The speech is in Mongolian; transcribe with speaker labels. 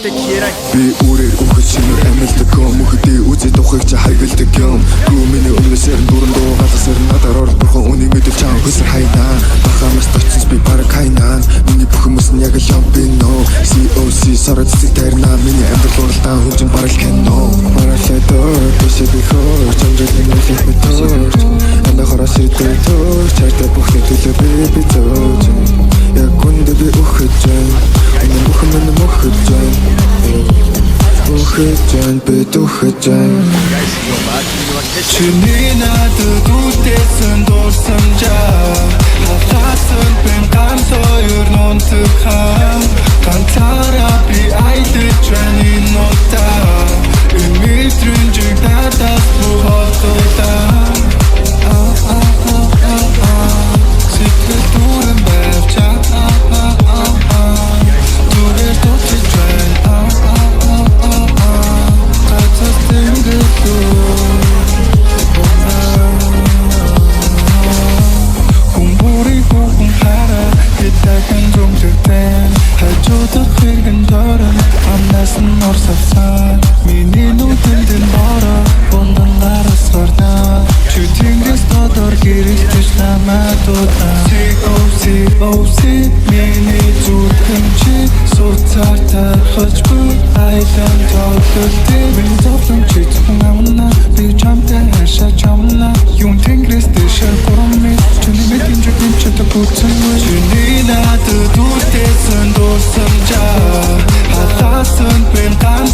Speaker 1: Би үрээр үхэж шинээр амьддаг юм. Үхэдээ үзээ тухайг чи хайгалдаг юм. Гүү миний өмнөөсээр дуран дуу галасэр надаар орох бурхан үнийг мэдэл чам хөсөр хайнаа. Бахамаас точсон би бараг хайнаа. Миний бүх хүмүүс нь яг л юм би нөө. COC сород цэцэг тайрнаа. Миний амьдрал уралдаан хөгжин барал кино. Баралаа доор төсөв би хоор чамжлын нэлээд мэтөрч. Анда хараа шийдэл төр чартай бүхний төлөө би зөөж. Яг хүндээ би үхэж энэ бүхэн минь мөхөж Ухажан бид ухажан Чиний надад үтээсэн дурсамжаа Халаасан бэм ганц хоёр нунтэг хаа Ганцаараа би айдэж байна энэ удаа Энэ мэдрэн жиг надаас буухотудаа Сэтгэл дүүрэн байвчаа Дүүрээр дутаж байна Humburin kung hara kita kan jom jeten Hajodak hirgan daran amnas nor safsan Mini nutin din bara bondan laras varna Chuting restador giris tishlama tota COC mini zutkamchi Sotarta khajbu aydan tawdurti Min tawdum chitkhun amna Bir chamta hasha chamla Yung tingris tisha kurumit Chuni metin jukin chata kutsanwa Chuni nadad uttesan dosamja Halasan ben kan